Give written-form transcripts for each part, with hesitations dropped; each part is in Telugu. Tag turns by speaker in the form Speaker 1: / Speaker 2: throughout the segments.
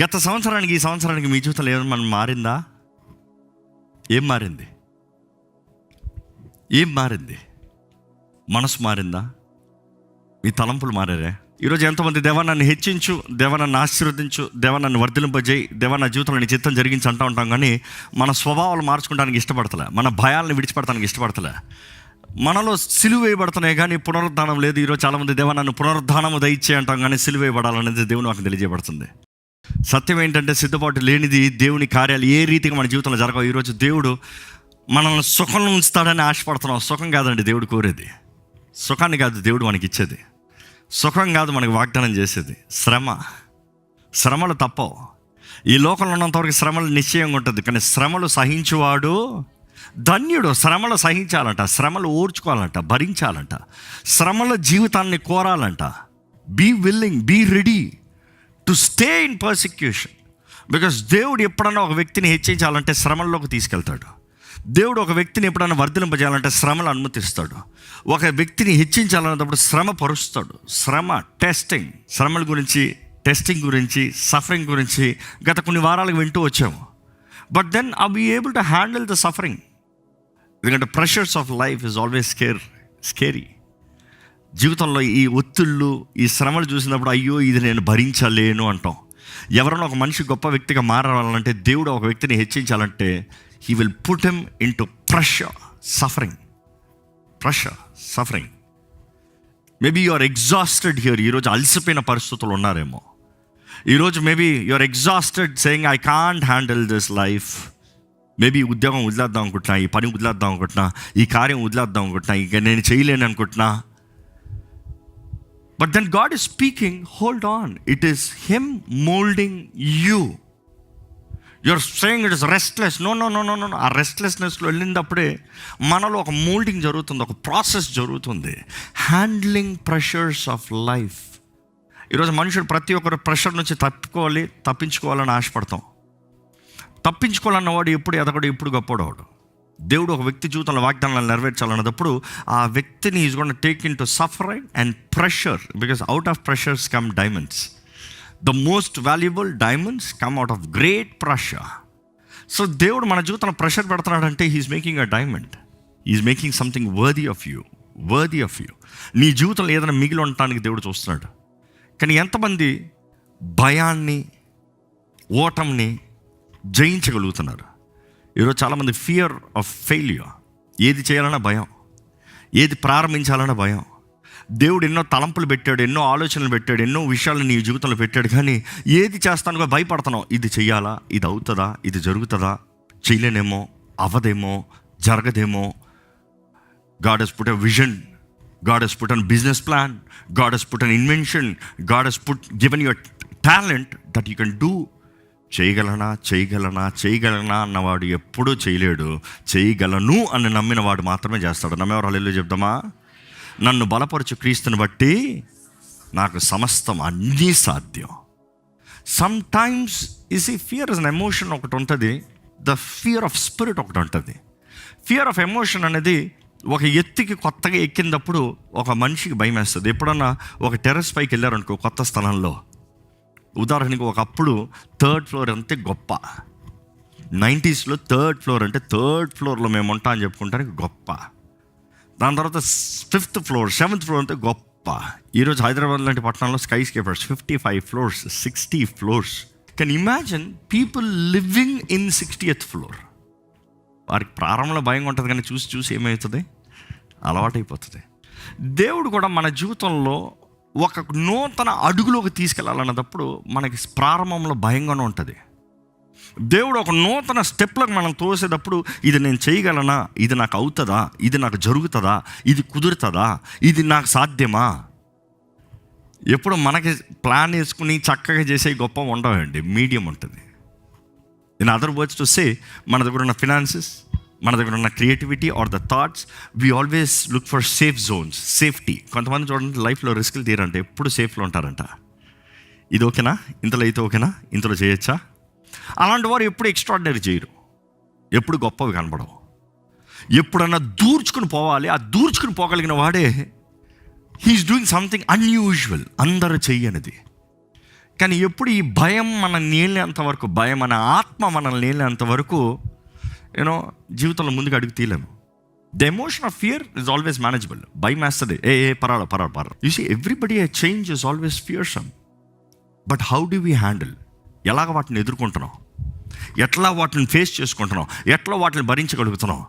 Speaker 1: గత సంవత్సరానికి ఈ సంవత్సరానికి మీ జీవితంలో ఏమైనా మారిందా? ఏం మారింది? ఏం మారింది? మనసు మారిందా? మీ తలంపులు మారారే? ఈరోజు ఎంతమంది దేవా నన్ను హెచ్చించు, దేవా నన్ను ఆశీర్వదించు, దేవా నన్ను వర్ధిలింపజేయి, దేవా నా జీవితంలో నీ చిత్తం జరిగించి అంటూ ఉంటాం. కానీ మన స్వభావాలు మార్చుకోవడానికి ఇష్టపడతలే, మన భయాలను విడిచిపెడతానికి ఇష్టపడతలే. మనలో సిలువ వేయబడుతున్నాయి కానీ పునరుద్ధానం లేదు. ఈరోజు చాలామంది దేవా నన్ను పునరుద్ధానము దయచే అంటాం, కానీ సిలువ వేయబడాలనేది దేవుని నాకు తెలియజేయబడుతుంది. సత్యం ఏంటంటే సిద్ధపాటు లేనిది దేవుని కార్యాలు ఏ రీతిగా మన జీవితంలో జరగవు. ఈరోజు దేవుడు మనల్ని సుఖంలో ఉంచుతాడని ఆశపడుతున్నాం. సుఖం కాదండి దేవుడు కోరేది. సుఖాన్ని కాదు దేవుడు మనకి ఇచ్చేది. సుఖం కాదు మనకి వాగ్దానం చేసేది. శ్రమలు తప్పవు. ఈ లోకంలో ఉన్నంతవరకు శ్రమలు నిశ్చయంగా ఉంటుంది, కానీ శ్రమలు సహించువాడు ధన్యుడు. శ్రమలు సహించాలంట, శ్రమలు ఓర్చుకోవాలంట, భరించాలంట, శ్రమల జీవితాన్ని కోరాలంట. Be willing, be ready to stay in persecution. Because దేవుడు ఎప్పుడన్నా ఒక వ్యక్తిని హెచ్చించాలంటే శ్రమల్లోకి తీసుకెళ్తాడు. దేవుడు ఒక వ్యక్తిని ఎప్పుడైనా వర్ధిలింపజేయాలంటే శ్రమలు అనుమతిస్తాడు. ఒక వ్యక్తిని హెచ్చించాలన్నప్పుడు శ్రమ పరుస్తాడు. శ్రమల గురించి, టెస్టింగ్ గురించి, సఫరింగ్ గురించి గత కొన్ని వారాలకు వింటూ వచ్చాము. But then I be able to handle the suffering. ఎందుకంటే pressures of life is always scary. జీవితంలో ఈ ఒత్తిళ్ళు, ఈ శ్రమలు చూసినప్పుడు అయ్యో ఇది నేను భరించలేను అంటాం. ఎవరైనా ఒక మనిషి గొప్ప వ్యక్తిగా మారాలంటే, దేవుడు ఒక వ్యక్తిని హెచ్చించాలంటే he will put him into suffering. Maybe you are exhausted here. ఈరోజు అలసిపోయిన పరిస్థితులు ఉన్నారేమో. ఈరోజు maybe you are exhausted saying I can't handle this life. Maybe ఉద్యోగం వదిలేద్దాం అనుకుంటున్నా, ఈ పని వదిలేద్దాం అనుకుంటున్నా, ఈ కార్యం వదిలేద్దాం అనుకుంటున్నా, ఇక నేను చేయలేను అనుకుంటున్నా. But then God is speaking, hold on, it is him molding you. You're saying it is restless. No. ఆ రెస్ట్లెస్నెస్లో వెళ్ళినప్పుడే మనలో ఒక మోల్డింగ్ జరుగుతుంది, ఒక ప్రాసెస్ జరుగుతుంది. Handling pressures of life. ఈరోజు మనుషుడు ప్రతి ఒక్కరు ప్రెషర్ నుంచి తప్పించుకోవాలని ఆశపడతాం. తప్పించుకోవాలన్నవాడు ఎప్పుడు ఎదగడు, ఎప్పుడు గొప్పవాడు. దేవుడు ఒక వ్యక్తి జీవితంలో వాగ్దానాలు నెరవేర్చాలన్నప్పుడు ఆ వ్యక్తిని is gonna take into suffering and pressure. Because out of pressures come diamonds. The most valuable diamonds come out of great pressure. So దేవుడు మన జీవితంలో pressure పెడుతున్నాడంటే he's making a diamond. He's making something worthy of you. నీ జీవితంలో ఏదైనా మిగిలి ఉండటానికి దేవుడు చూస్తున్నాడు. కానీ ఎంతమంది భయాన్ని, ఓటమిని జయించగలుగుతున్నారు? ఈరోజు చాలామంది ఫియర్ ఆఫ్ ఫెయిల్యూర్. ఏది చేయాలన్నా భయం, ఏది ప్రారంభించాలన్నా భయం. దేవుడు ఎన్నో తలంపులు పెట్టాడు, ఎన్నో ఆలోచనలు పెట్టాడు, ఎన్నో విషయాలు నీ జీవితంలో పెట్టాడు, కానీ ఏది చేస్తానుగా భయపడుతున్నావు. ఇది చెయ్యాలా, ఇది అవుతుందా, ఇది జరుగుతుందా, చేయలేనేమో, అవ్వదేమో, జరగదేమో. God has put a vision, God has put a business plan, God has put an invention, God has given you a talent that you can do. చేయగలనా అన్నవాడు ఎప్పుడూ చేయలేడు. చేయగలను అని నమ్మినవాడు మాత్రమే చేస్తాడు. నమ్మేవారు హల్లెలూయా చెప్దామా? నన్ను బలపరచు క్రీస్తుని బట్టి నాకు సమస్తం అన్నీ సాధ్యం. Some times fear is an emotion ఒకటి ఉంటుంది, ద ఫియర్ ఆఫ్ స్పిరిట్ ఒకటి ఉంటుంది. ఫియర్ ఆఫ్ ఎమోషన్ అనేది ఒక ఎత్తుకి కొత్తగా ఎక్కినప్పుడు ఒక మనిషికి భయం వేస్తుంది. ఎప్పుడన్నా ఒక టెర్రస్ పైకి వెళ్ళారనుకో కొత్త స్థలంలో, ఉదాహరణకి ఒకప్పుడు 3rd floor అంతే గొప్ప. 90sలో 3rd floor అంటే 3rd floorలో మేము ఉంటా అని చెప్పుకుంటానికి గొప్ప. దాని తర్వాత 5th floor 7th floor అంటే గొప్ప. ఈరోజు హైదరాబాద్ లాంటి పట్టణంలో skyscrapers 55 floors 60 floors. Can imagine people living in 60th floor. వారికి ప్రారంభంలో భయంగా ఉంటుంది, కానీ చూసి ఏమవుతుంది, అలవాటైపోతుంది. దేవుడు కూడా మన జీవితంలో ఒక నూతన అడుగులోకి తీసుకెళ్ళాలన్నప్పుడు మనకి ప్రారంభంలో భయంగానే ఉంటుంది. దేవుడు ఒక నూతన స్టెప్లకు మనం తోసేటప్పుడు ఇది నేను చేయగలనా, ఇది నాకు అవుతుందా, ఇది నాకు జరుగుతుందా, ఇది కుదురుతుందా, ఇది నాకు సాధ్యమా. ఎప్పుడు మనకి ప్లాన్ వేసుకుని చక్కగా చేసే గొప్ప ఉండవండి, మీడియం ఉంటుంది. In other words to say, మన దగ్గర ఉన్న ఫినాన్సెస్, మన దగ్గర ఉన్న creativity or the thoughts, we always look for safe zones, safety. కొంతమంది చూడండి లైఫ్లో రిస్క్లు తీరంటే ఎప్పుడు సేఫ్లో ఉంటారంట. ఇది ఓకేనా, ఇంతలో అయితే ఓకేనా, ఇంతలో చేయొచ్చా. అలాంటి వారు ఎప్పుడు ఎక్స్ట్రాడినరీ చేయరు, ఎప్పుడు గొప్పవి కనబడవు. ఎప్పుడన్నా దూర్చుకుని పోవాలి, ఆ దూర్చుకుని పోగలిగిన వాడే హీఈస్ డూయింగ్ సంథింగ్ అన్యూజువల్, అందరూ చెయ్యనిది. కానీ ఎప్పుడు ఈ భయం మన నీళ్ళేంత వరకు, భయం అనే ఆత్మ మనల్ని నీళ్ళేంత వరకు యూనో జీవితంలో ముందుకు అడుగు తీయలేము. The emotion of fear is always manageable. భయం వేస్తుంది, పర్వాలేదు. You see everybody a change is always fearsome. But how do we handle? ఎలాగ వాటిని ఎదుర్కొంటున్నాం, ఎట్లా వాటిని ఫేస్ చేసుకుంటున్నాం, ఎట్లా వాటిని భరించగలుగుతున్నాం?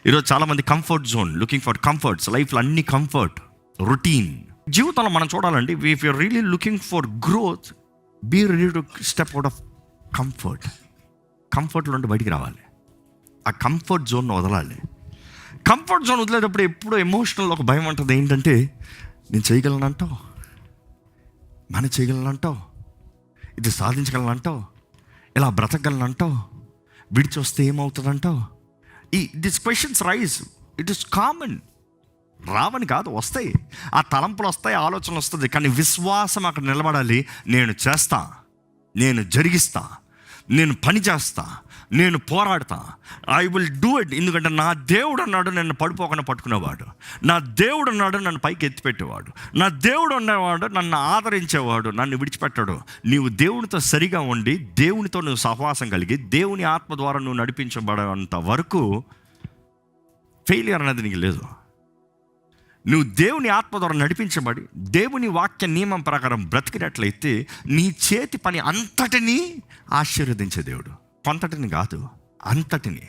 Speaker 1: ఈరోజు చాలామంది comfort zone, looking for comforts, లైఫ్లో అన్ని కంఫర్ట్, రొటీన్. జీవితంలో మనం చూడాలండి, if you're really looking for growth, be ready to step out of కంఫర్ట్లో నుండి బయటికి రావాలి. ఆ కంఫర్ట్ జోన్ను వదలాలి. కంఫర్ట్ జోన్ వదిలేటప్పుడు ఎప్పుడూ ఎమోషనల్ ఒక భయం ఉంటుంది. ఏంటంటే, నేను చేయగలనంటావు, మనం చేయగలనంటావు, ఇది సాధించగలనంటావు, ఇలా బ్రతకగలనంటావు, విడిచి వస్తే ఏమవుతుందంటావు. This questions rise. It is common. రావని కాదు, వస్తాయి. ఆ తలంపులు వస్తాయి, ఆలోచనలు వస్తుంది. కానీ విశ్వాసం అక్కడ నిలబడాలి. నేను చేస్తా, నేను జరిగిస్తా, నేను పని చేస్తా, నేను పోరాడతా, ఐ విల్ డూ ఇట్. ఎందుకంటే నా దేవుడు అన్నాడు నన్ను పడిపోకుండా పట్టుకునేవాడు, నా దేవుడు అన్నాడు నన్ను పైకి ఎత్తిపెట్టేవాడు, నా దేవుడు ఉన్నవాడు నన్ను ఆదరించేవాడు, నన్ను విడిచిపెట్టాడు. నీవు దేవునితో సరిగా ఉండి, దేవునితో నువ్వు సహవాసం కలిగి, దేవుని ఆత్మ ద్వారా నువ్వు నడిపించబడేంత వరకు ఫెయిలియర్ అనేది నీకు లేదు. నువ్వు దేవుని ఆత్మ ద్వారా నడిపించబడి, దేవుని వాక్య నియమం ప్రకారం బ్రతికినట్లయితే నీ చేతి పని అంతటినీ ఆశీర్వదించే దేవుడు. కొంతటిని కాదు, అంతటిని.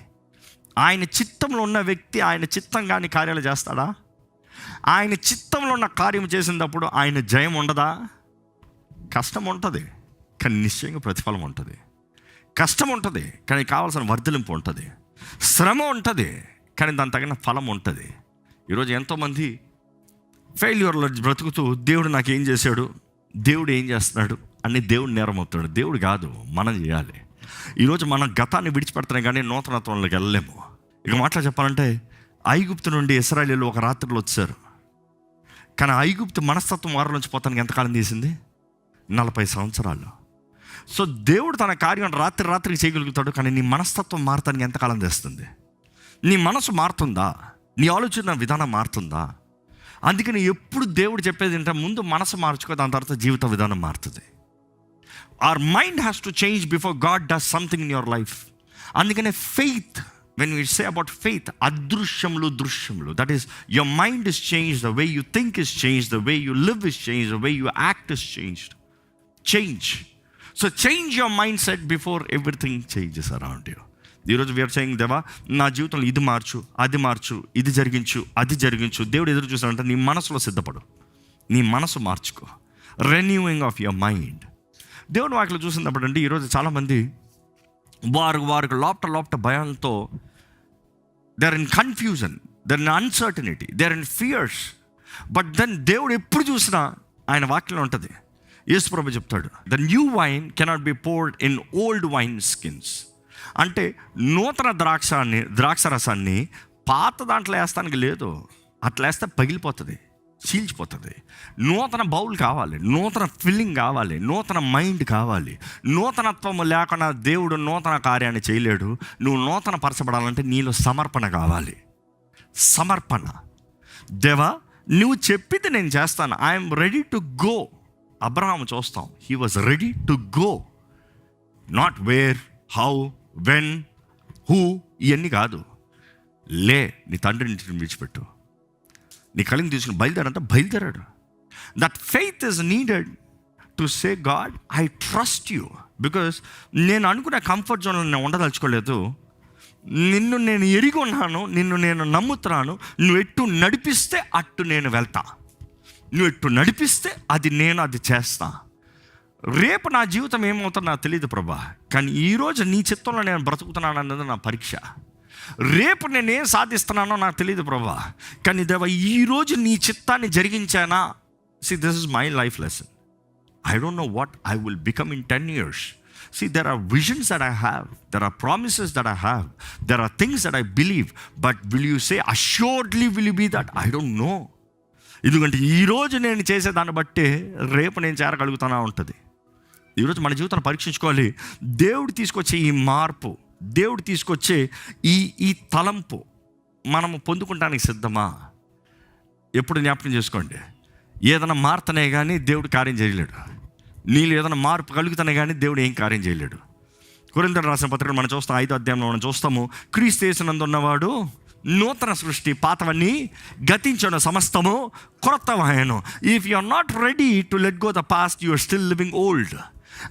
Speaker 1: ఆయన చిత్తంలో ఉన్న వ్యక్తి ఆయన చిత్తంగాని కార్యాలు చేస్తాడా? ఆయన చిత్తంలో ఉన్న కార్యం చేసినప్పుడు ఆయన జయం ఉండదా? కష్టం ఉంటుంది, కానీ నిశ్చయంగా ప్రతిఫలం ఉంటుంది. కష్టం ఉంటుంది, కానీ కావాల్సిన వర్ధలింపు ఉంటుంది. శ్రమ ఉంటుంది, కానీ దాని తగిన ఫలం ఉంటుంది. ఈరోజు ఎంతోమంది ఫెయిల్యూర్లో బ్రతుకుతూ, దేవుడు నాకు ఏం చేశాడు, దేవుడు ఏం చేస్తున్నాడు అని దేవుడు నేరమవుతాడు. దేవుడు కాదు, మనం చేయాలి. ఈరోజు మనం గతాన్ని విడిచిపెడుతున్నాం, కానీ నూతనత్వంలోకి వెళ్ళలేము. ఇక మాటలు చెప్పాలంటే, ఐగుప్తు నుండి ఇశ్రాయేలీయులు ఒక రాత్రిలో వచ్చారు. కానీ ఐగుప్తు మనస్తత్వం వారి నుంచి పోతానికి ఎంతకాలం తీసింది? 40 సంవత్సరాలు. సో దేవుడు తన కార్యం రాత్రికి చేయగలుగుతాడు, కానీ నీ మనస్తత్వం మారతానికి ఎంతకాలం తెస్తుంది? నీ మనసు మారుతుందా? నీ ఆలోచన విధానం మారుతుందా? అందుకని ఎప్పుడు దేవుడు చెప్పేది ఏంటంటే, ముందు మనసు మార్చుకో, దాని తర్వాత జీవిత విధానం మారుతుంది. Our mind has to change before God does something in your life. అందుకనే faith, when we say about faith, అదృశ్యములు దృశ్యములు, that is, your mind is changed, the way you think is changed, the way you live is changed, the way you act is changed. Change. So change your mindset before everything changes around you. ఈరోజు వీఆర్ సేయింగ్, దేవా నా జీవితంలో ఇది మార్చు, అది మార్చు, ఇది జరిగించు, అది జరిగించు. దేవుడు ఎదురు చూసాడంటే, నీ మనసులో సిద్ధపడు, నీ మనసు మార్చుకో. Renewing of your mind. దేవుని వాటిలో చూసినప్పుడు అంటే, ఈరోజు చాలామంది వారికి లోపట భయంతో, they are in confusion, they are in uncertainty, they are in fears. But then దేవుడు ఎప్పుడు చూసినా ఆయన వాక్యంలో ఉంటుంది. యేసు ప్రభువు చెప్తాడు, the new wine cannot be poured in old wine skins. అంటే నూతన ద్రాక్షరసాన్ని పాత దాంట్లో వేస్తానికి లేదు. అట్లా వేస్తే పగిలిపోతుంది, చీల్చిపోతుంది. నూతన బౌల్ కావాలి, నూతన ఫిల్లింగ్ కావాలి, నూతన మైండ్ కావాలి. నూతనత్వము లేకుండా దేవుడు నూతన కార్యాన్ని చేయలేడు. నువ్వు నూతన పరచబడాలంటే నీలో సమర్పణ కావాలి. సమర్పణ. దేవా నువ్వు చెప్పింది నేను చేస్తాను, I'm ready to go. Abraham చూస్తాం, he was ready to go. Not where, how, when, who, ఇవన్నీ కాదు. లే, నీ తండ్రిని విడిచిపెట్టు, నీ కలిని తీసుకుని బయలుదేరాడు. That faith is needed to say, God I trust you. Because నేను అనుకునే కంఫర్ట్ జోన్లో నేను ఉండదలుచుకోలేదు. నిన్ను నేను ఎరిగి ఉన్నాను, నిన్ను నేను నమ్ముతున్నాను. నువ్వు ఎట్టు నడిపిస్తే అట్టు నేను వెళ్తా, నువ్వు ఎట్టు నడిపిస్తే అది చేస్తా. రేపు నా జీవితం ఏమవుతుందో నాకు తెలియదు ప్రభా, కానీ ఈరోజు నీ చిత్తంలో నేను బ్రతుకుతున్నాను అన్నది నా పరీక్ష. రేపు నేనేం సాధిస్తున్నానో నాకు తెలియదు ప్రభా, కానీ దేవా ఈరోజు నీ చిత్తాన్ని జరిగించానా? See, this is my life lesson. I don't know what I will become in 10 years. See, there are visions that I have, there are promises that I have, there are things that I believe, but will you say assuredly will you be that? I don't know. ఎందుకంటే ఈరోజు నేను చేసే దాన్ని బట్టి రేపు నేను చేరగలుగుతానా ఉంటుంది. ఈరోజు మన జీవితాన్ని పరీక్షించుకోవాలి. దేవుడు తీసుకొచ్చే ఈ మార్పు, దేవుడు తీసుకొచ్చే ఈ తలంపు మనము పొందుకుంటానికి సిద్ధమా? ఎప్పుడు జ్ఞాపకం చేసుకోండి, ఏదైనా మారుతనే కానీ దేవుడు కార్యం చేయలేడు. నీళ్ళు ఏదైనా మార్పు కలుగుతానే కానీ దేవుడు ఏం కార్యం చేయలేడు. కొరింథీయులకు రాసిన పత్రిక మనం చూస్తాం, 5వ అధ్యాయంలో మనం చూస్తాము, క్రీస్తు యేసునందు ఉన్నవాడు నూతన సృష్టి, పాతవన్నీ గతించను, సమస్తము క్రొత్తవాయను. If you are not ready to let go the past, you are still living old.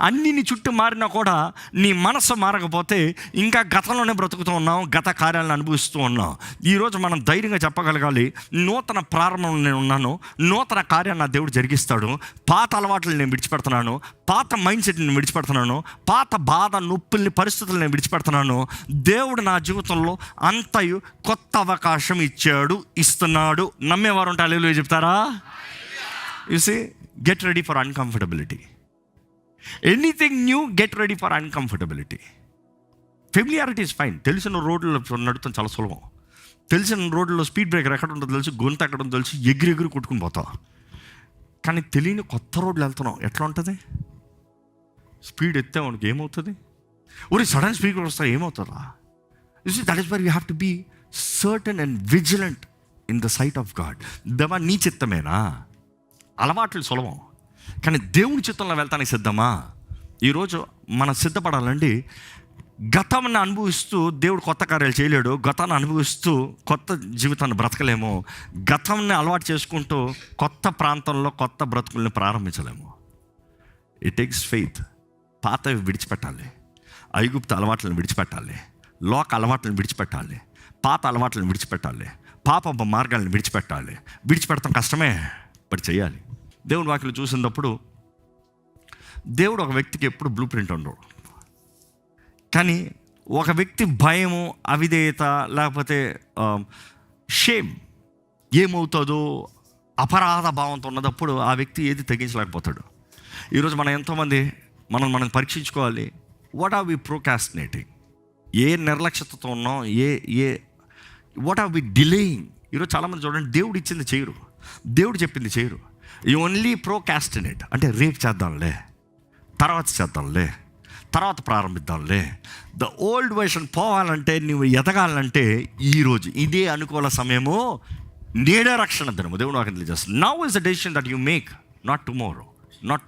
Speaker 1: అన్నీ నీ చుట్టూ మారినా కూడా నీ మనసు మారకపోతే ఇంకా గతంలోనే బ్రతుకుతూ ఉన్నాం, గత కార్యాలను అనుభవిస్తూ ఉన్నాం. ఈరోజు మనం ధైర్యంగా చెప్పగలగాలి, నూతన ప్రారంభంలో నేను ఉన్నాను, నూతన కార్యాన్ని నా దేవుడు జరిగిస్తాడు. పాత అలవాట్లు నేను విడిచిపెడుతున్నాను, పాత మైండ్ సెట్ నేను విడిచిపెడుతున్నాను, పాత బాధ నొప్పుల్ని పరిస్థితులు నేను విడిచిపెడుతున్నాను. దేవుడు నా జీవితంలో అంతయు కొత్త అవకాశం ఇస్తున్నాడు. నమ్మేవారు ఉంటే హల్లెలూయా చెప్తారా? You see, get ready for uncomfortability. Anything new, get ready for uncomfortability. Familiarity is fine. తెలిసిన రోడ్లలో నడుపుతాం చాలా సులభం. తెలిసిన రోడ్లలో స్పీడ్ బ్రేకర్ ఎక్కడ ఉంటుందో తెలుసు, గొంతు ఎక్కడ ఉందో తెలుసు, ఎగిరి కొట్టుకుని పోతాం. కానీ తెలియని కొత్త రోడ్లు వెళ్తున్నాం, ఎట్లా ఉంటుంది? స్పీడ్ ఎత్తే మనకి ఏమవుతుంది? సడన్ స్పీడ్ వస్తా ఏమవుతుందా? That is where you have to be certain and vigilant in the sight of God. దేవా నీ చిత్తమేనా? అలవాట్లు సులభం, కానీ దేవుని చిత్తంలో వెళ్తానికి సిద్ధమా? ఈరోజు మనం సిద్ధపడాలండి. గతాన్ని అనుభవిస్తూ దేవుడు కొత్త కార్యాలు చేయలేడు. గతాన్ని అనుభవిస్తూ కొత్త జీవితాన్ని బ్రతకలేము. గతాన్ని అలవాటు చేసుకుంటూ కొత్త ప్రాంతంలో కొత్త బ్రతుకుల్ని ప్రారంభించలేము. It takes faith. పాతవి విడిచిపెట్టాలి, ఐగుప్తు అలవాట్లను విడిచిపెట్టాలి, లోక అలవాట్లను విడిచిపెట్టాలి, పాత అలవాట్లను విడిచిపెట్టాలి, పాప మార్గాలను విడిచిపెడతాం కష్టమే, బట్ చేయాలి. దేవుని వాక్యం చూసినప్పుడు దేవుడు ఒక వ్యక్తికి ఎప్పుడు బ్లూ ప్రింట్ ఉండవు. కానీ ఒక వ్యక్తి భయము, అవిధేయత, లేకపోతే షేమ్ ఏమవుతుందో అపరాధ భావంతో ఉన్నప్పుడు ఆ వ్యక్తి ఏది తగ్గించలేకపోతాడు. ఈరోజు మనం ఎంతోమంది మనం పరీక్షించుకోవాలి. What are we procrastinating? ఏ నిర్లక్ష్యతతో ఉన్నాం? What are we delaying? ఈరోజు చాలామంది చూడండి, దేవుడు ఇచ్చింది చేయరు, దేవుడు చెప్పింది చేయరు. You only procrastinate. అంటే రేపు చేద్దాంలే, తర్వాత ప్రారంభిద్దాంలే. ద ఓల్డ్ వర్షన్ పోవాలంటే, నువ్వు ఎదగాలంటే ఈరోజు ఇదే అనుకూల సమయము, నేడే రక్షణ దినము. దేవుడు నాకు తెలియజేస్తుంది. Now is the decision that you make, not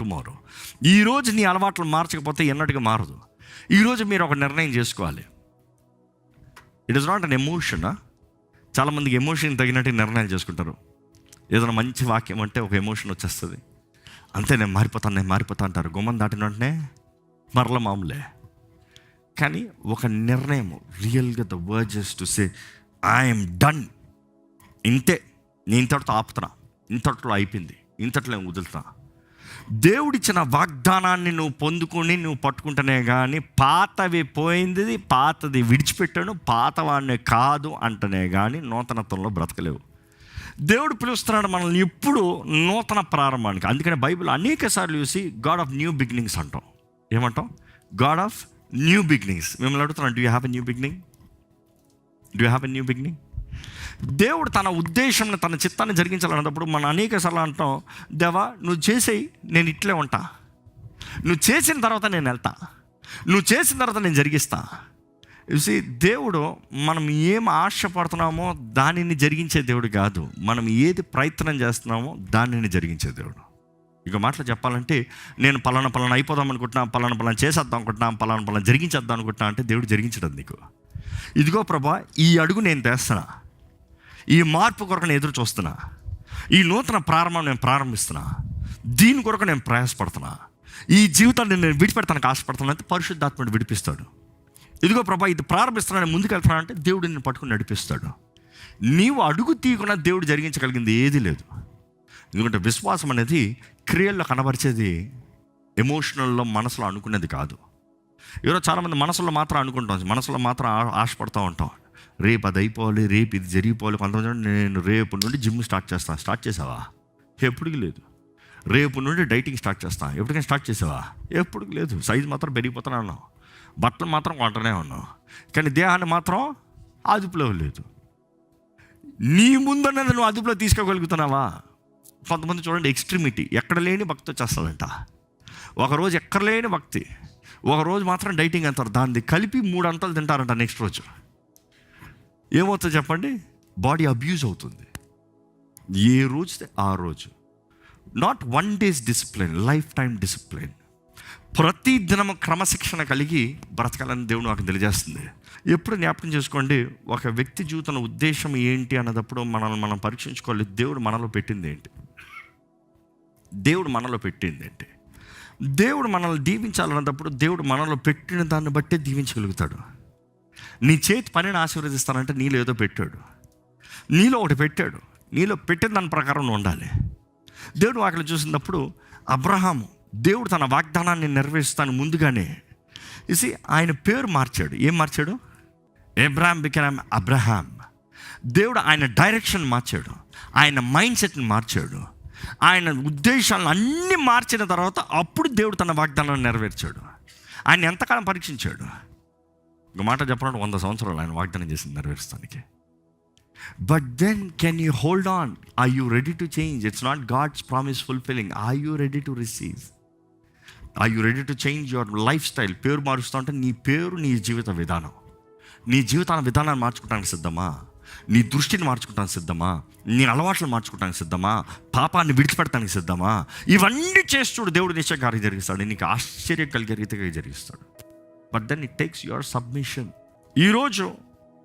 Speaker 1: tomorrow. ఈరోజు నీ అలవాట్లు మార్చకపోతే ఎన్నటిగా మారదు. ఈరోజు మీరు ఒక నిర్ణయం చేసుకోవాలి. It is not an emotion. చాలామందికి ఎమోషన్ తగినట్టు నిర్ణయాలు చేసుకుంటారు. ఏదైనా మంచి వాక్యం అంటే ఒక ఎమోషన్ వచ్చేస్తుంది, అంతే నేను మారిపోతా అంటారు. గుమ్మం దాటిన వెంటనే మరల మామూలే. కానీ ఒక నిర్ణయం, రియల్గా the వర్జెస్ to say I'm done, ఇంతే, నేను ఇంతటితో ఆపుతున్నా, ఇంతటిలో అయిపోయింది, ఇంతట్లో నేను వదులుతున్నా. దేవుడిచ్చిన వాగ్దానాన్ని నువ్వు పొందుకొని నువ్వు పట్టుకుంటేనే కానీ, పాతది విడిచిపెట్టాను, పాతవాడిని కాదు అంటనే కానీ నూతనత్వంలో బ్రతకలేవు. దేవుడు పిలుస్తున్నాడు మనల్ని ఎప్పుడు నూతన ప్రారంభానికి. అందుకని బైబిల్ అనేక సార్లు చూసి గాడ్ ఆఫ్ న్యూ బిగినింగ్స్ అంటాం. ఏమంటాం? God of new beginnings. మిమ్మల్ని అడుగుతున్నాను, do you have a new beginning? దేవుడు తన ఉద్దేశంని, తన చిత్తాన్ని జరిగించాలన్నప్పుడు మనం అనేక సార్లు అంటాం, దేవా నువ్వు చేసేయి, నేను ఇట్లే ఉంటా, నువ్వు చేసిన తర్వాత నేను వెళ్తా, నువ్వు చేసిన తర్వాత నేను జరిగిస్తా. చూసి దేవుడు మనం ఏం ఆశపడుతున్నామో దానిని జరిగించే దేవుడు కాదు, మనం ఏది ప్రయత్నం చేస్తున్నామో దానిని జరిగించే దేవుడు. ఇక మాటలు చెప్పాలంటే, నేను పలానా అయిపోదాం అనుకుంటున్నా, పలానా చేసేద్దాం అనుకుంటున్నా, పలానా జరిగించేద్దాం అనుకుంటున్నా అంటే దేవుడు జరిగించడం నీకు. ఇదిగో ప్రభా, ఈ అడుగు నేను తెస్తున్నా, ఈ మార్పు కొరకు నేను ఎదురు చూస్తున్నా, ఈ నూతన ప్రారంభం నేను ప్రారంభిస్తున్నా, దీని కొరకు నేను ప్రయాసపడుతున్నా, ఈ జీవితాన్ని నేను విడిపెడతానికి ఆశపడుతున్నా అంటే పరిశుద్ధాత్ముడు విడిపిస్తాడు. ఇదిగో ప్రభా ఇది ప్రారంభిస్తున్నాను, ముందుకు వెళ్తున్నా అంటే దేవుడు నిన్ను పట్టుకుని నడిపిస్తాడు. నీవు అడుగు తీయకుండా దేవుడు జరిగించగలిగింది ఏదీ లేదు. ఎందుకంటే విశ్వాసం అనేది క్రియల్లో కనబరిచేది, ఎమోషనల్లో మనసులో అనుకునేది కాదు. ఈరోజు చాలామంది మనసులో మాత్రం అనుకుంటాం, మనసులో మాత్రం ఆశపడుతూ ఉంటాం, రేపు అది అయిపోవాలి, రేపు ఇది జరిగిపోవాలి. కొంతమంది నేను రేపు నుండి జిమ్ స్టార్ట్ చేసావా? ఎప్పటికీ లేదు. రేపు నుండి డైటింగ్ స్టార్ట్ చేస్తాను, ఎప్పటికైనా స్టార్ట్ చేసావా? ఎప్పటికీ లేదు. సైజు మాత్రం పెరిగిపోతూనే ఉన్నావు, బట్టలు మాత్రం కొంటూనే ఉన్నావు, కానీ దేహాన్ని మాత్రం అదుపులో లేదు. నీ ముందన్నది నువ్వు అదుపులో తీసుకోగలుగుతున్నావా? కొంతమంది చూడండి, ఎక్స్ట్రీమిటీ, ఎక్కడ లేని భక్తి వచ్చేస్తుందంట. ఒకరోజు ఎక్కడ లేని భక్తి, ఒకరోజు మాత్రం డైటింగ్ అంటారు, దాన్ని కలిపి 3 అంతలు తింటారంట. నెక్స్ట్ రోజు ఏమవుతుంది చెప్పండి? బాడీ అబ్యూజ్ అవుతుంది. ఏ రోజు ఆ రోజు not one days discipline, life time discipline. ప్రతి దినము క్రమశిక్షణ కలిగి బ్రతకాలని దేవుడు నాకు తెలియజేస్తుంది. ఎప్పుడు జ్ఞాపకం చేసుకోండి, ఒక వ్యక్తి జీవితంలో ఉద్దేశం ఏంటి అన్నదప్పుడు మనల్ని మనం పరీక్షించుకోవాలి. దేవుడు మనలో పెట్టింది ఏంటి? దేవుడు మనలో పెట్టింది ఏంటి? దేవుడు మనల్ని దీవించాలన్నప్పుడు దేవుడు మనలో పెట్టిన దాన్ని బట్టే దీవించగలుగుతాడు. నీ చేతి పనిని ఆశీర్వదిస్తానంటే నీలో ఏదో పెట్టాడు, నీలో ఒకటి పెట్టాడు, నీలో పెట్టిన దాని ప్రకారం నువ్వు ఉండాలి. దేవుడు వాటిని చూసినప్పుడు అబ్రహాము, దేవుడు తన వాగ్దానాన్ని నెరవేరుస్తాను ముందుగానే ఇసి ఆయన పేరు మార్చాడు. ఏం మార్చాడు? Abraham became Abraham. దేవుడు ఆయన డైరెక్షన్ మార్చాడు, ఆయన మైండ్ సెట్ని మార్చాడు, ఆయన ఉద్దేశాలను అన్నీ మార్చిన తర్వాత అప్పుడు దేవుడు తన వాగ్దానాన్ని నెరవేర్చాడు. ఆయన ఎంతకాలం పరీక్షించాడు? ఒక మాట చెప్పాలంటే 100 సంవత్సరాలు ఆయన వాగ్దానం చేసింది నెరవేర్చడానికి. But then can you hold on? Are you ready to change? It's not God's promise fulfilling. Are you ready to receive? Are you ready to change your life style? పేరు మారుస్తూ ఉంటే నీ పేరు నీ జీవిత విధానం, నీ జీవితాల విధానాన్ని మార్చుకోవడానికి సిద్ధమా? నీ దృష్టిని మార్చుకోవడానికి సిద్ధమా? నీ అలవాట్లను మార్చుకోవడానికి సిద్ధమా? పాపాన్ని విడిచిపెడతానికి సిద్ధమా? ఇవన్నీ చేసి చూడు, దేవుడు నిశ్చయ కార్యం జరిగిస్తాడు, నీకు ఆశ్చర్యం కలిగే రీతిగా జరిగిస్తాడు. But then it takes your submission. ఈరోజు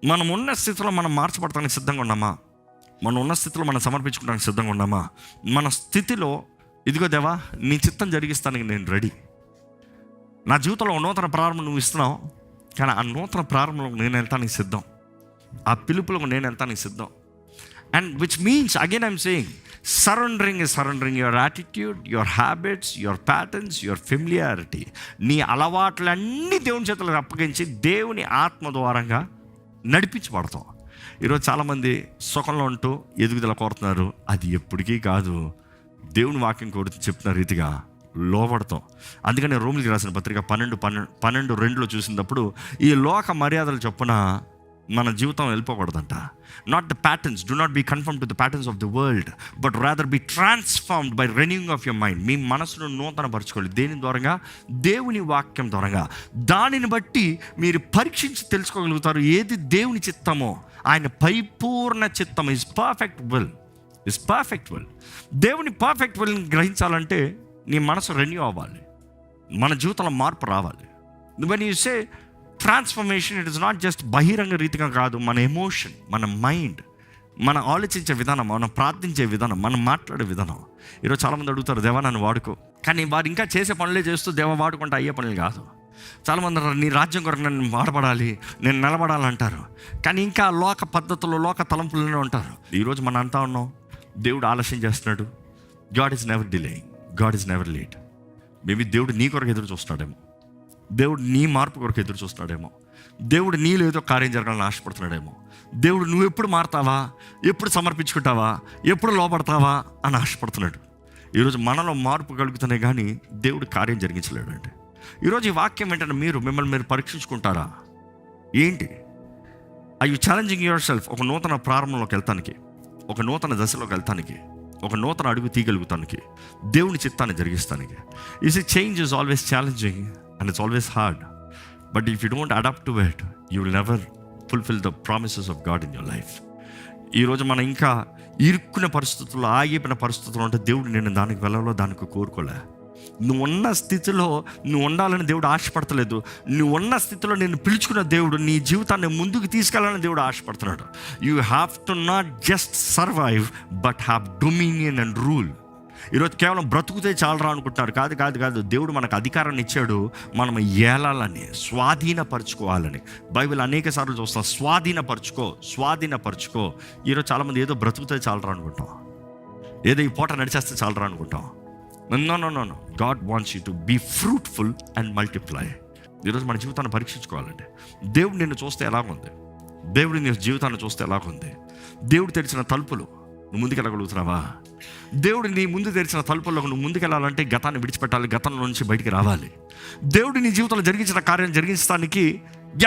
Speaker 1: మనం ఉన్న స్థితిలో మనం మార్చబడటానికి సిద్ధంగా ఉన్నామా? మనం ఉన్న స్థితిలో మనం సమర్పించుకోవడానికి సిద్ధంగా ఉన్నామా? మన స్థితిలో ఇదిగో దేవా నీ చిత్తం జరిగిస్తానికి నేను రెడీ. నా జీవితంలో నూతన ప్రారంభం నువ్వు ఇస్తున్నావు, కానీ ఆ నూతన ప్రారంభంలో నేను వెళ్తానికి సిద్ధం, ఆ పిలుపులకు నేను వెళ్తానికి సిద్ధం. And which means again I'm saying surrendering is surrendering your attitude, your habits, your patterns, your familiarity. నీ అలవాట్లన్నీ దేవుని చేతులకు అప్పగించి దేవుని ఆత్మ ద్వారంగా నడిపించబడతాం. ఈరోజు చాలామంది సుఖంలో ఉంటూ ఎదుగుదల కోరుతున్నారు. అది ఎప్పటికీ కాదు, దేవుని వాక్యం కోరుతూ చెప్తున్న రీతిగా లోబడతాం. అందుకని రోమిలికి రాసిన పత్రిక 12:2 చూసినప్పుడు ఈ లోక మర్యాదలు చొప్పున మన జీవితం వెళ్ళిపోకూడదంట. Not the patterns, do not be conform to the patterns of the world, but rather be transformed by renewing of your mind. మీ మనసును నూతన పరచుకోవాలి. దేని ద్వారంగా? దేవుని వాక్యం ద్వారంగా. దానిని బట్టి మీరు పరీక్షించి తెలుసుకోగలుగుతారు ఏది దేవుని చిత్తమో. ఆయన పరిపూర్ణ చిత్తం, is perfect will, is perfect will. దేవుని పర్ఫెక్ట్ విల్ని గ్రహించాలంటే నీ మనసు రెన్యూ అవ్వాలి, మన జీవితంలో మార్పు రావాలి. When you say transformation, it is not just బహిరంగ రీతిగా కాదు, మన ఎమోషన్, మన మైండ్, మన ఆలోచించే విధానం, మనం ప్రార్థించే విధానం, మనం మాట్లాడే విధానం. ఈరోజు చాలామంది అడుగుతారు, దేవా నన్ను వాడుకో, కానీ వారు ఇంకా చేసే పనులే చేస్తూ దేవ వాడుకుంటే అయ్యే పనులు కాదు. చాలామంది నీ రాజ్యం కొరకు నన్ను వాడబడాలి, నేను నిలబడాలంటారు, కానీ ఇంకా లోక పద్ధతులు, లోక తలంపులనే ఉంటారు. ఈరోజు మనం అంతా ఉన్నాం, దేవుడు ఆలస్యం చేస్తున్నాడు. God is never delaying, God is never late. Maybe దేవుడు నీ కొరకు ఎదురు చూస్తున్నాడేమో, దేవుడు నీ మార్పు కొరకు ఎదురు చూస్తున్నాడేమో, దేవుడు నీలో ఏదో కార్యం జరగాలని ఆశపడుతున్నాడేమో. దేవుడు నువ్వు ఎప్పుడు మారుతావా, ఎప్పుడు సమర్పించుకుంటావా, ఎప్పుడు లోపడతావా అని ఆశపడుతున్నాడు. ఈరోజు మనలో మార్పు కలుగుతున్నాయి కానీ దేవుడు కార్యం జరిగించలేడు. అంటే ఈరోజు ఈ వాక్యం ఏంటంటే మిమ్మల్ని మీరు పరీక్షించుకుంటారా ఏంటి? I you challenging your self ఒక నూతన ప్రారంభంలోకి వెళ్తానికి, ఒక నూతన దశలోకి వెళ్తానికి, ఒక నూతన అడుగు తీయగలుగుతానికి, దేవుని చిత్తాన్ని జరిగిస్తానికి. Is a change is always challenging and it's always hard, but if you don't adapt to it, you will never fulfill the promises of God in your life. ఈరోజు మనం ఇంకా ఇరుక్కున్న పరిస్థితుల్లో, ఆగిపోయిన పరిస్థితుల్లో ఉంటే దేవుడు నేను దానికి వెళ్ళాలో దానికి కోరుకోలే. నువ్వు ఉన్న స్థితిలో నువ్వు ఉండాలని దేవుడు ఆశపడతలేదు. నువ్వు ఉన్న స్థితిలో నేను పిలుచుకున్న దేవుడు నీ జీవితాన్ని ముందుకు తీసుకెళ్ళాలని దేవుడు ఆశపడుతున్నాడు. You have to not just survive but have dominion and rule. ఈరోజు కేవలం బ్రతుకుతే చాలరా అనుకుంటున్నారు. కాదు కాదు కాదు, దేవుడు మనకు అధికారాన్ని ఇచ్చాడు, మనం ఏలాలని, స్వాధీనపరచుకోవాలని. బైబిల్ అనేక సార్లు చూస్తాం, స్వాధీనపరచుకో. ఈరోజు చాలామంది ఏదో బ్రతుకుతే చాలరా అనుకుంటాం, ఏదో ఈ పూట నడిచేస్తే చాలరా అనుకుంటాం. No, God wants you to be fruitful and multiply. ఈరోజు మన జీవితాన్ని పరీక్షించుకోవాలంటే దేవుడు నిన్ను చూస్తే ఎలాగుంది, దేవుడు నీ జీవితాన్ని చూస్తే ఎలాగుంది, దేవుడు తెరిచిన తలుపులు నువ్వు ముందుకెళ్ళగలుగుతున్నావా? దేవుడు నీ ముందు తెరిచిన తలుపుల్లో నువ్వు ముందుకెళ్ళాలంటే గతాన్ని విడిచిపెట్టాలి, గతంలో నుంచి బయటికి రావాలి. దేవుడు నీ జీవితంలో జరిగించిన కార్యం జరిగించడానికి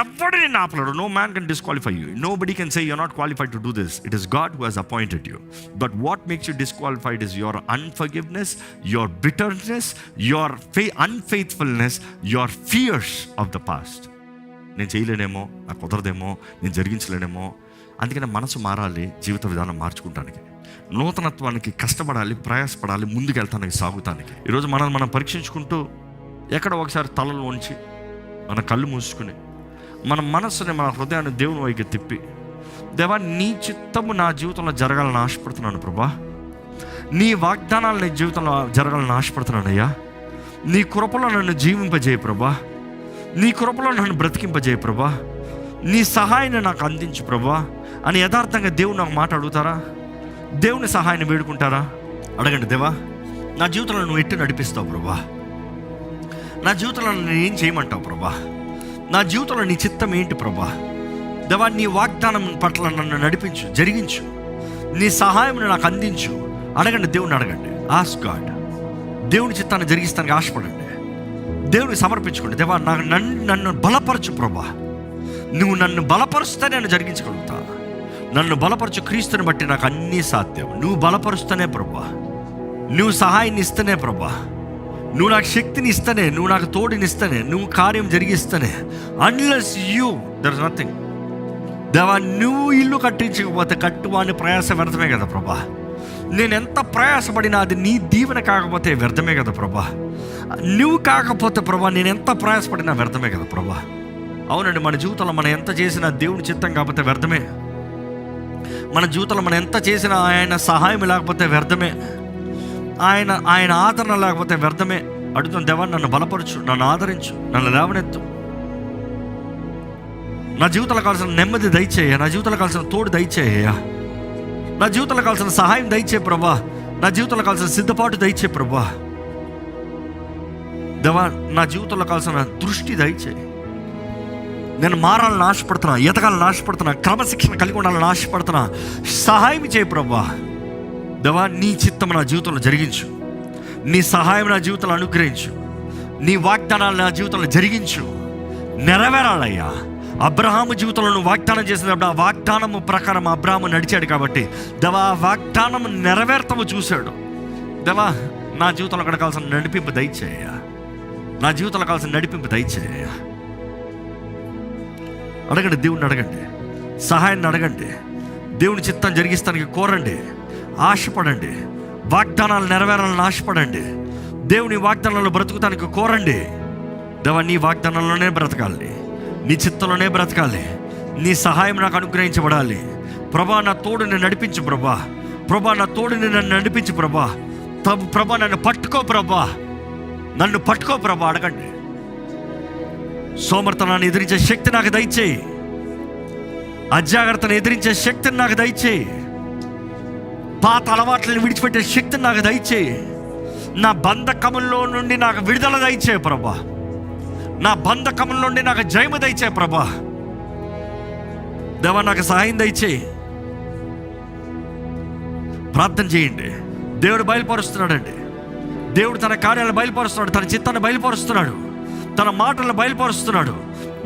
Speaker 1: ఎవడు నిన్ను ఆపలేడు. No man can disqualify you. Nobody can say you're not qualified to do this. It is God who he's appointed you. But what makes you disqualified is your unforgiveness, your bitterness, your unfaithfulness, your fears of the past. నేను చేయలేనేమో, నాకు కుదరదేమో, నేను జరిగించలేనేమో. అందుకని మనసు మారాలి, జీవిత విధానం మార్చుకుంటానికి. నూతనత్వానికి కష్టపడాలి, ప్రయాసపడాలి, ముందుకెళ్తానికి, సాగుతానికి. ఈరోజు మనం పరీక్షించుకుంటూ ఎక్కడ ఒకసారి తలలు వంచి మన కళ్ళు మూసుకుని మన మనస్సుని, మన హృదయాన్ని దేవుని వైపు తిప్పి, దేవా నీ చిత్తము నా జీవితంలో జరగాలని ఆశపడుతున్నాను ప్రభా, నీ వాగ్దానాలు నీ జీవితంలో జరగాలని ఆశపడుతున్నాను అయ్యా, నీ కృపలో నన్ను జీవింపజేయ ప్రభా, నీ కృపలో నన్ను బ్రతికింపజేయ ప్రభా, నీ సహాయాన్ని నాకు అందించు ప్రభా అని యథార్థంగా దేవుని నాకు మాట అడుగుతారా? దేవుని సహాయాన్ని వేడుకుంటారా? అడగండి, దేవా నా జీవితంలో నువ్వు ఎట్టు నడిపిస్తావు ప్రభా, నా జీవితంలో నేను ఏం చేయమంటావు ప్రభా, నా జీవితంలో నీ చిత్తం ఏంటి ప్రభా, దేవా నీ వాగ్దానం పట్ల నన్ను నడిపించు, జరిగించు, నీ సహాయం నాకు అందించు. అడగండి, దేవుని అడగండి, ఆస్క్ గాడ్. దేవుని చిత్తాన్ని జరిగిస్తానికి ఆశపడండి, దేవునికి సమర్పించుకోండి. దేవా నన్ను బలపరచు ప్రభా, నువ్వు నన్ను బలపరుస్తే నేను జరిగించగలుగుతా. నన్ను బలపరచు, క్రీస్తుని బట్టి నాకు అన్నీ సాధ్యం. నువ్వు బలపరుస్తేనే ప్రభా, నువ్వు సహాయాన్ని ఇస్తేనే ప్రభా, నువ్వు నాకు శక్తిని ఇస్తేనే, నువ్వు నాకు తోడుని ఇస్తేనే, నువ్వు కార్యం జరిగిస్తేనే. Unless you there is nothing. దేవా నువ్వు ఇల్లు కట్టించకపోతే కట్టువాని ప్రయాస వ్యర్థమే కదా ప్రభా. నేను ఎంత ప్రయాసపడినా అది నీ దీవెన కాకపోతే వ్యర్థమే కదా ప్రభా. నువ్వు కాకపోతే ప్రభా నేను ఎంత ప్రయాసపడినా వ్యర్థమే కదా ప్రభా. అవునండి, మన జీవితంలో మనం ఎంత చేసినా దేవుని చిత్తం కాకపోతే వ్యర్థమే. మన జీవితంలో మనం ఎంత చేసినా ఆయన సహాయం లేకపోతే వ్యర్థమే, ఆయన ఆదరణ లేకపోతే వ్యర్థమే. అడుగుతాం, దేవా నన్ను బలపరచు, నన్ను ఆదరించు, నన్ను లేవనెత్తు, నా జీవితంలో కావాల్సిన నెమ్మది దయచేయ, నా జీవితంలో కావాల్సిన తోడు దయచేయ, నా జీవితంలో కావాల్సిన సహాయం దయచే ప్రభా, నా జీవితంలో కావాల్సిన సిద్ధపాటు దయచే ప్రభా. దేవా నా జీవితంలో కావాల్సిన దృష్టి దయచేయి. నేను మారాలని ఆశపడుతున్నా, ఎదగాలని ఆశపడుతున్నా, క్రమశిక్షణ కలిగి ఉండాలని ఆశపడుతున్నా, సహాయం చేయి ప్రభా. దేవా నీ చిత్తం నా జీవితంలో జరిగించు, నీ సహాయం నా జీవితంలో అనుగ్రహించు, నీ వాగ్దానాలు నా జీవితంలో జరిగించు, నెరవేరాలయ్యా. అబ్రహాము జీవితంలో నువ్వు వాగ్దానం చేసినప్పుడు ఆ వాగ్దానము ప్రకారం అబ్రహాము నడిచాడు కాబట్టి దేవా ఆ వాగ్దానం నెరవేర్తము చూశాడు. దేవా నా జీవితంలో అక్కడ కావాల్సిన నడిపింపు దయచేయ, నా జీవితంలో కావాల్సిన నడిపింపు దయచేయ. అడగండి, దేవుణ్ణి అడగండి, సహాయాన్ని అడగండి, దేవుని చిత్తం జరిగిస్తానికి కోరండి, ఆశపడండి, వాగ్దానాలు నెరవేరాలని ఆశపడండి, దేవుని వాగ్దానాల్లో బ్రతుకుతానికి కోరండి. దేవా నీ వాగ్దానంలోనే బ్రతకాలి, నీ చిత్తంలోనే బ్రతకాలి, నీ సహాయం నాకు అనుగ్రహించబడాలి ప్రభా. నా తోడుని నడిపించు ప్రభా, ప్రభా నా తోడుని నన్ను నడిపించు ప్రభా, ప్రభా నన్ను పట్టుకో ప్రభా, నన్ను పట్టుకో ప్రభా. అడగండి, సోమర్థనాన్ని ఎదిరించే శక్తి నాకు దయచేయి, అజాగ్రత్తను ఎదిరించే శక్తిని నాకు దయచేయి, పాత అలవాట్లను విడిచిపెట్టే శక్తిని నాకు దయచేయి, నా బంధకముల్లో నుండి నాకు విడుదల దయచేయి ప్రభా, నా బంధకముల నుండి నాకు జయము దయచేయి ప్రభా. దేవా నాకు సహాయం దయచేయి. ప్రార్థన చేయండి, దేవుడు బయలుపరుస్తున్నాడండి, దేవుడు తన కార్యాలను బయలుపరుస్తున్నాడు, తన చిత్తాన్ని బయలుపరుస్తున్నాడు, తన మాటలను బయలుపరుస్తున్నాడు.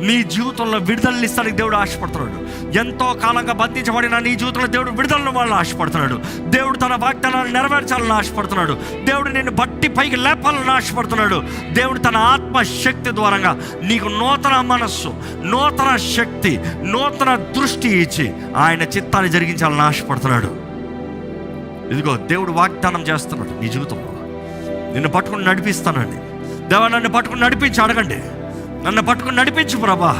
Speaker 1: నీ జీవితంలో విడుదలని ఇస్తానికి దేవుడు ఆశపడుతున్నాడు. ఎంతో కాలంగా బంధించబడిన నీ జీవితంలో దేవుడు విడుదలను వాళ్ళని ఆశపడుతున్నాడు. దేవుడు తన వాగ్దానాలను నెరవేర్చాలని ఆశపడుతున్నాడు. దేవుడు నిన్ను బట్టి పైకి లేపాలని ఆశపడుతున్నాడు. దేవుడు తన ఆత్మశక్తి ద్వారంగా నీకు నూతన మనస్సు, నూతన శక్తి, నూతన దృష్టి ఇచ్చి ఆయన చిత్తాన్ని జరిగించాలని ఆశపడుతున్నాడు. ఇదిగో దేవుడు వాగ్దానం చేస్తున్నాడు నీ జీవితంలో, నిన్ను పట్టుకుని నడిపిస్తానండి. దేవా నన్ను పట్టుకుని నడిపించి, అడగండి, నన్ను పట్టుకుని నడిపించు ప్రభా,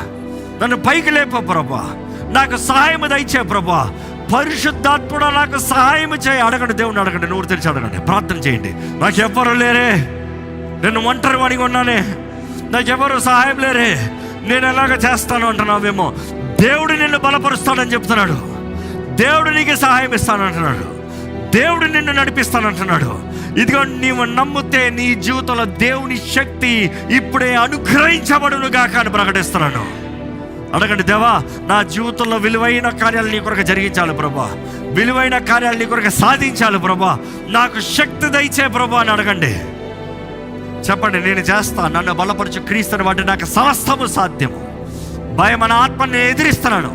Speaker 1: నన్ను పైకి లేప ప్రభా, నాకు సహాయం దయచే ప్రభా, పరిశుద్ధాత్ముడా నాకు సహాయం చేయి. అడగండి, దేవుని అడగండి, నోరు తెరిచి అడగండి, ప్రార్థన చేయండి. నాకు ఎవ్వరు లేరే, నేను ఒంటరి వాడిగా ఉన్నానే, నాకెవరు సహాయం లేరే, నేను ఎలాగ చేస్తాను అంటున్నావేమో. దేవుడు నిన్ను బలపరుస్తాడని చెప్తున్నాడు, దేవుడు నీకు సహాయం ఇస్తానంటున్నాడు, దేవుడు నిన్ను నడిపిస్తానంటున్నాడు. ఇదిగో నీవు నమ్మితే నీ జీవితంలో దేవుని శక్తి ఇప్పుడే అనుగ్రహించబడునుగా కానీ ప్రకటిస్తున్నాను. అడగండి, దేవా నా జీవితంలో విలువైన కార్యాలు నీ కొరకు జరిగించాలి ప్రభా, విలువైన కార్యాలు నీ కొరకు సాధించాలి ప్రభా, నాకు శక్తి దయచే ప్రభా అని అడగండి. చెప్పండి, నేను చేస్తా, నన్ను బలపరచు క్రీస్తుని బట్టి నాకు సమస్తము సాధ్యము. భయం అనే ఆత్మని నేను ఎదిరిస్తున్నాను,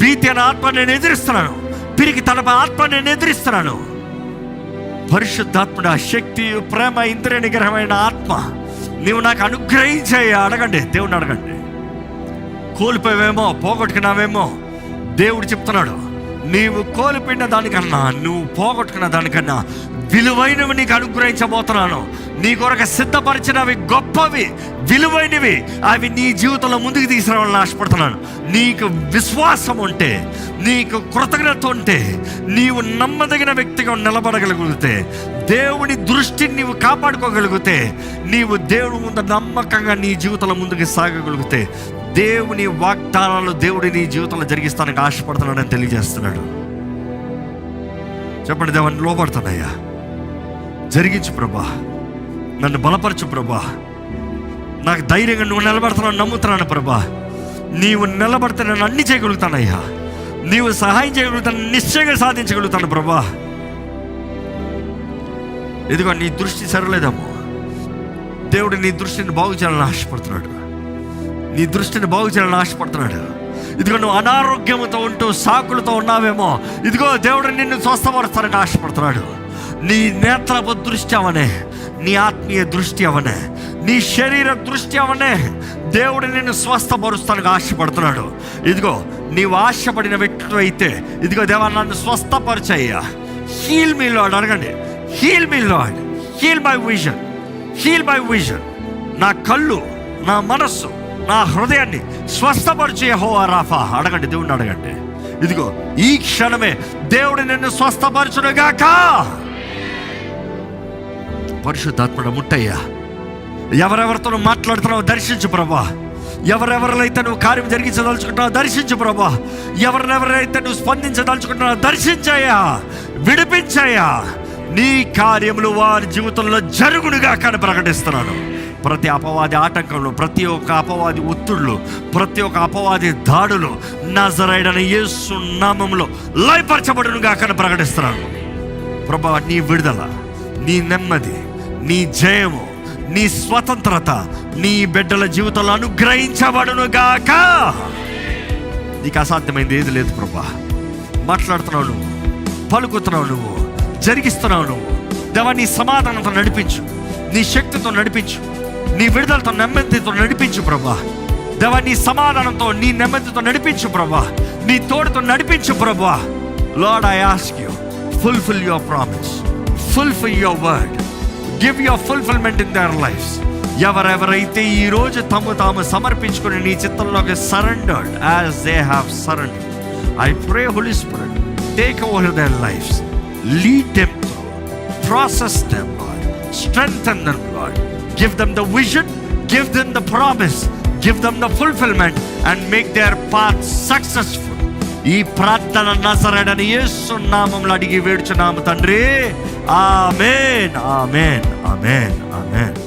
Speaker 1: భీతి అనే ఆత్మని నేను ఎదిరిస్తున్నాను, పిరికి తన ఆత్మని నేను ఎదిరిస్తున్నాను. పరిశుద్ధాత్ముడు, శక్తి, ప్రేమ, ఇంద్రియ నిగ్రహమైన ఆత్మ నీవు నాకు అనుగ్రహించే. అడగండి, దేవుని అడగండి. కోల్పోయావేమో, పోగొట్టుకున్నావేమో, దేవుడు చెప్తున్నాడు నీవు కోల్పోయిన దానికన్నా, నువ్వు పోగొట్టుకున్న దానికన్నా విలువైనవి నీకు అనుగ్రహించబోతున్నాను. నీ కొరకు సిద్ధపరిచినవి గొప్పవి, విలువైనవి. అవి నీ జీవితంలో ముందుకు తీసుకురావాలని ఆశపడుతున్నాను. నీకు విశ్వాసం ఉంటే, నీకు కృతజ్ఞత ఉంటే, నీవు నమ్మదగిన వ్యక్తిగా నిలబడగలిగితే, దేవుని దృష్టిని నీవు కాపాడుకోగలిగితే, నీవు దేవుడి ముందు నమ్మకంగా నీ జీవితంలో ముందుకు సాగగలిగితే, దేవుని వాగ్దానాలు దేవుడి నీ జీవితంలో జరిగిస్తానికి ఆశపడుతున్నాడని తెలియజేస్తున్నాడు. చెప్పండి, దేవాన్ని లోపడుతున్నాయ్యా, జరిగించు ప్రభా, నన్ను బలపరచు ప్రభా, నాకు ధైర్యంగా నువ్వు నిలబడుతున్నావు నమ్ముతున్నాను ప్రభా. నీవు నిలబడితే నేను అన్ని చేయగలుగుతానయ్యా, నీవు సహాయం చేయగలుగుతాను, నిశ్చయంగా సాధించగలుగుతాను ప్రభా. ఇదిగో నీ దృష్టి సరలేదేమో, దేవుడు నీ దృష్టిని బాగు చేయాలని ఆశపడుతున్నాడు. నీ దృష్టిని బాగు చేయాలని ఆశపడుతున్నాడు. ఇదిగో నువ్వు అనారోగ్యంతో ఉంటూ సాకులతో ఉన్నావేమో, ఇదిగో దేవుడు నిన్ను స్వస్థపరుస్తానని ఆశపడుతున్నాడు. నీ నేత్రపు దృష్టి అవనే, నీ ఆత్మీయ దృష్టి అవనే, నీ శరీర దృష్టి అవనే, దేవుడు నిన్ను స్వస్థపరుస్తానికి ఆశపడుతున్నాడు. ఇదిగో నీవు ఆశపడిన వ్యక్తి అయితే, ఇదిగో దేవా నన్ను స్వస్థపరిచయ్యా, హీల్ మీ లార్డ్ అడగండి. Heal me Lord, heal my vision, heal my vision. నా కళ్ళు, నా మనస్సు, నా హృదయాన్ని స్వస్థపరిచే యెహోవా రాఫా అడగండి, దేవుడిని అడగండి. ఇదిగో ఈ క్షణమే దేవుడు నిన్ను స్వస్థపరచునుగాక. పరిశుద్ధాత్మడ ముట్టయ్యా, ఎవరెవరితో నువ్వు మాట్లాడుతున్నావు దర్శించు ప్రభా. ఎవరెవరైతే నువ్వు కార్యం జరిగించదలుచుకుంటున్నావు దర్శించు ప్రభా. ఎవరెవరైతే నువ్వు స్పందించదలుచుకుంటున్నావు దర్శించాయా, విడిపించాయా. నీ కార్యములు వారి జీవితంలో జరుగునుగా కానీ ప్రకటిస్తున్నాను. ప్రతి అపవాది ఆటంకంలో, ప్రతి ఒక్క అపవాది ఒత్తిళ్ళు, ప్రతి ఒక్క అపవాది దాడులు నజరేయుడైన యేసు నామములో లయపరచబడునుగా కానీ ప్రకటిస్తున్నాను ప్రభా. నీ విడుదల, నీ నెమ్మది, నీ జయము, నీ స్వతంత్రత నీ బిడ్డల జీవితంలో అనుగ్రహించబడునుగాక. నీకు అసాధ్యమైంది ఏది లేదు ప్రభా. మాట్లాడుతున్నావు నువ్వు, పలుకుతున్నావు నువ్వు, జరిగిస్తున్నావు నువ్వు. దేవా నీ సమాధానంతో నడిపించు, నీ శక్తితో నడిపించు, నీ విడుదలతో నెమ్మదితో నడిపించు ప్రభా. దేవా నీ సమాధానంతో, నీ నెమ్మదితో నడిపించు ప్రభా. నీ తోడుతో నడిపించు ప్రభా. Lord, I ask you, fulfil your promise, fulfil your word, give your fulfilment in their lives. ఎవరెవరైతే ఈరోజు తాము సమర్పించుకుని నీ చిత్తంలోకి surrendered as they have surrendered, I pray Holy Spirit take over their lives, lead them through, process them Lord, strengthen them Lord, give them the vision, give them the promise, give them the fulfillment and make their path successful. ఈ ప్రార్థన నజరేయుడైన యేసు నామములో అడిగి వేడుచున్నాము తండ్రి. ఆమేన్, ఆమేన్, ఆమేన్, ఆమేన్.